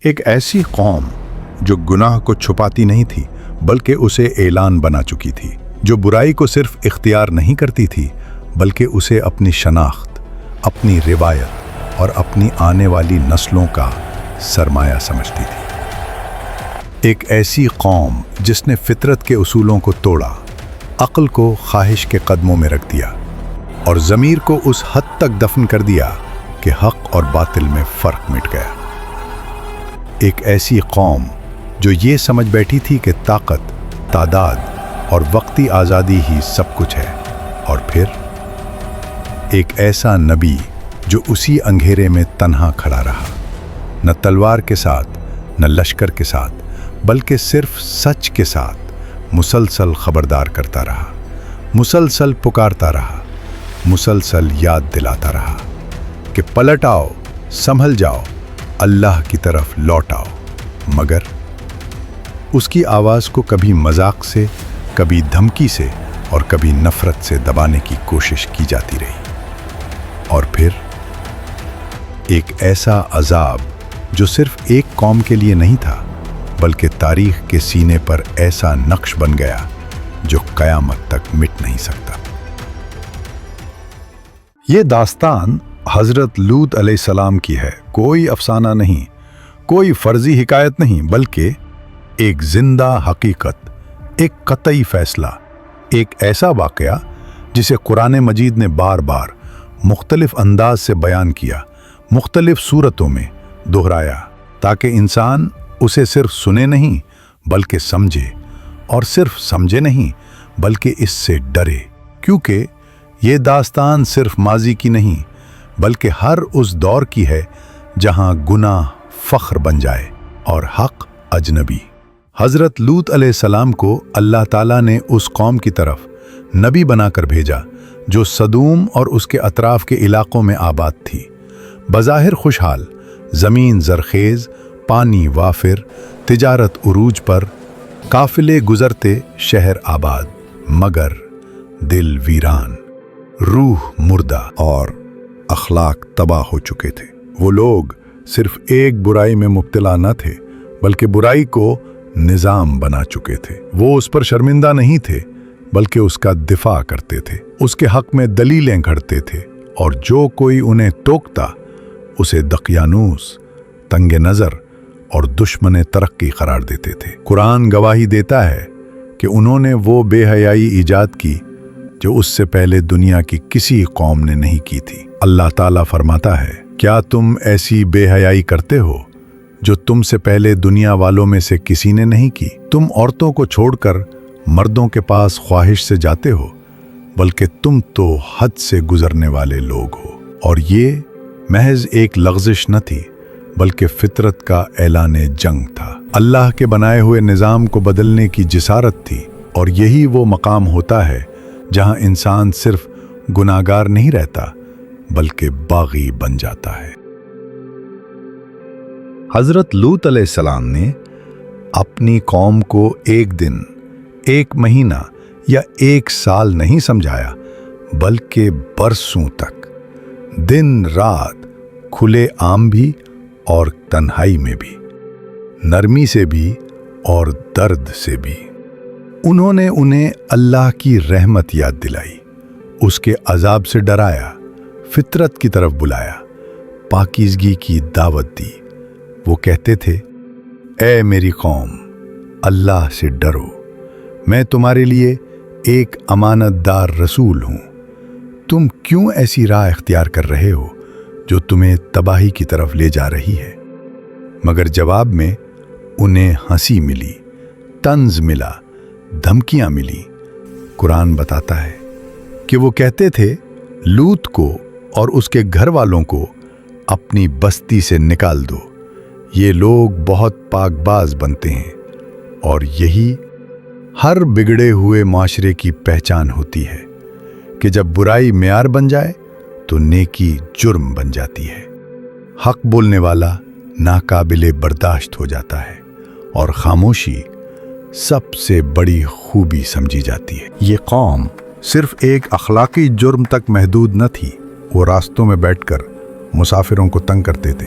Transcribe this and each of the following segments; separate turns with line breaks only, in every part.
ایک ایسی قوم جو گناہ کو چھپاتی نہیں تھی بلکہ اسے اعلان بنا چکی تھی، جو برائی کو صرف اختیار نہیں کرتی تھی بلکہ اسے اپنی شناخت، اپنی روایت اور اپنی آنے والی نسلوں کا سرمایہ سمجھتی تھی۔ ایک ایسی قوم جس نے فطرت کے اصولوں کو توڑا، عقل کو خواہش کے قدموں میں رکھ دیا اور ضمیر کو اس حد تک دفن کر دیا کہ حق اور باطل میں فرق مٹ گیا۔ ایک ایسی قوم جو یہ سمجھ بیٹھی تھی کہ طاقت، تعداد اور وقتی آزادی ہی سب کچھ ہے، اور پھر ایک ایسا نبی جو اسی اندھیرے میں تنہا کھڑا رہا، نہ تلوار کے ساتھ، نہ لشکر کے ساتھ، بلکہ صرف سچ کے ساتھ مسلسل خبردار کرتا رہا، مسلسل پکارتا رہا، مسلسل یاد دلاتا رہا کہ پلٹ آؤ، سنبھل جاؤ، اللہ کی طرف لوٹ آؤ۔ مگر اس کی آواز کو کبھی مذاق سے، کبھی دھمکی سے اور کبھی نفرت سے دبانے کی کوشش کی جاتی رہی۔ اور پھر ایک ایسا عذاب جو صرف ایک قوم کے لیے نہیں تھا بلکہ تاریخ کے سینے پر ایسا نقش بن گیا جو قیامت تک مٹ نہیں سکتا۔ یہ داستان حضرت لوط علیہ السلام کی ہے، کوئی افسانہ نہیں، کوئی فرضی حکایت نہیں، بلکہ ایک زندہ حقیقت، ایک قطعی فیصلہ، ایک ایسا واقعہ جسے قرآن مجید نے بار بار مختلف انداز سے بیان کیا، مختلف صورتوں میں دہرایا، تاکہ انسان اسے صرف سنے نہیں بلکہ سمجھے، اور صرف سمجھے نہیں بلکہ اس سے ڈرے، کیونکہ یہ داستان صرف ماضی کی نہیں بلکہ ہر اس دور کی ہے جہاں گناہ فخر بن جائے اور حق اجنبی۔ حضرت لوط علیہ السلام کو اللہ تعالیٰ نے اس قوم کی طرف نبی بنا کر بھیجا جو سدوم اور اس کے اطراف کے علاقوں میں آباد تھی، بظاہر خوشحال، زمین زرخیز، پانی وافر، تجارت عروج پر، قافلے گزرتے، شہر آباد، مگر دل ویران، روح مردہ اور اخلاق تباہ ہو چکے تھے۔ وہ لوگ صرف ایک برائی میں مبتلا نہ تھے بلکہ برائی کو نظام بنا چکے تھے۔ وہ اس پر شرمندہ نہیں تھے بلکہ اس کا دفاع کرتے تھے، اس کے حق میں دلیلیں گھڑتے تھے، اور جو کوئی انہیں ٹوکتا اسے دقیانوس، تنگ نظر اور دشمن ترقی قرار دیتے تھے۔ قرآن گواہی دیتا ہے کہ انہوں نے وہ بے حیائی ایجاد کی جو اس سے پہلے دنیا کی کسی قوم نے نہیں کی تھی۔ اللہ تعالیٰ فرماتا ہے، کیا تم ایسی بے حیائی کرتے ہو جو تم سے پہلے دنیا والوں میں سے کسی نے نہیں کی؟ تم عورتوں کو چھوڑ کر مردوں کے پاس خواہش سے جاتے ہو، بلکہ تم تو حد سے گزرنے والے لوگ ہو۔ اور یہ محض ایک لغزش نہ تھی بلکہ فطرت کا اعلان جنگ تھا، اللہ کے بنائے ہوئے نظام کو بدلنے کی جسارت تھی، اور یہی وہ مقام ہوتا ہے جہاں انسان صرف گناہگار نہیں رہتا بلکہ باغی بن جاتا ہے۔ حضرت لوط علیہ السلام نے اپنی قوم کو ایک دن، ایک مہینہ یا ایک سال نہیں سمجھایا بلکہ برسوں تک، دن رات، کھلے عام بھی اور تنہائی میں بھی، نرمی سے بھی اور درد سے بھی۔ انہوں نے انہیں اللہ کی رحمت یاد دلائی، اس کے عذاب سے ڈرایا، فطرت کی طرف بلایا، پاکیزگی کی دعوت دی۔ وہ کہتے تھے، اے میری قوم، اللہ سے ڈرو، میں تمہارے لیے ایک امانت دار رسول ہوں۔ تم کیوں ایسی راہ اختیار کر رہے ہو جو تمہیں تباہی کی طرف لے جا رہی ہے؟ مگر جواب میں انہیں ہنسی ملی، طنز ملا، دھمکیاں ملی۔ قرآن بتاتا ہے کہ وہ کہتے تھے، لوط کو اور اس کے گھر والوں کو اپنی بستی سے نکال دو، یہ لوگ بہت پاک باز بنتے ہیں، اور یہی ہر بگڑے ہوئے معاشرے کی پہچان ہوتی ہے کہ جب برائی معیار بن جائے تو نیکی جرم بن جاتی ہے، حق بولنے والا ناقابل برداشت ہو جاتا ہے، اور خاموشی سب سے بڑی خوبی سمجھی جاتی ہے۔ یہ قوم صرف ایک اخلاقی جرم تک محدود نہ تھی، وہ راستوں میں بیٹھ کر مسافروں کو تنگ کرتے تھے،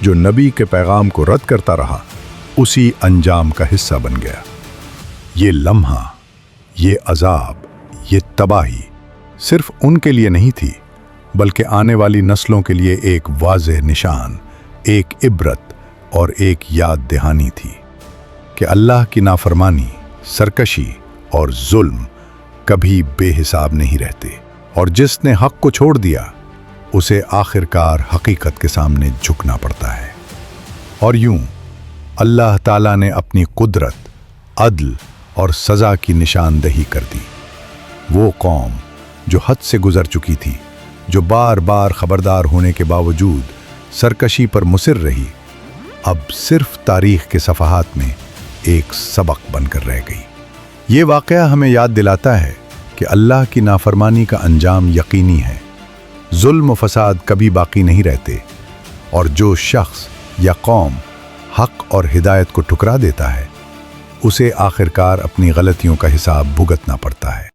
جو نبی کے پیغام کو رد کرتا رہا اسی انجام کا حصہ بن گیا۔ یہ لمحہ، یہ عذاب، یہ تباہی صرف ان کے لیے نہیں تھی بلکہ آنے والی نسلوں کے لیے ایک واضح نشان، ایک عبرت اور ایک یاد دہانی تھی کہ اللہ کی نافرمانی، سرکشی اور ظلم کبھی بے حساب نہیں رہتے، اور جس نے حق کو چھوڑ دیا اسے آخرکار حقیقت کے سامنے جھکنا پڑتا ہے۔ اور یوں اللہ تعالیٰ نے اپنی قدرت، عدل اور سزا کی نشاندہی کر دی۔ وہ قوم جو حد سے گزر چکی تھی، جو بار بار خبردار ہونے کے باوجود سرکشی پر مصر رہی، اب صرف تاریخ کے صفحات میں ایک سبق بن کر رہ گئی۔ یہ واقعہ ہمیں یاد دلاتا ہے کہ اللہ کی نافرمانی کا انجام یقینی ہے، ظلم و فساد کبھی باقی نہیں رہتے، اور جو شخص یا قوم حق اور ہدایت کو ٹھکرا دیتا ہے اسے آخرکار اپنی غلطیوں کا حساب بھگتنا پڑتا ہے۔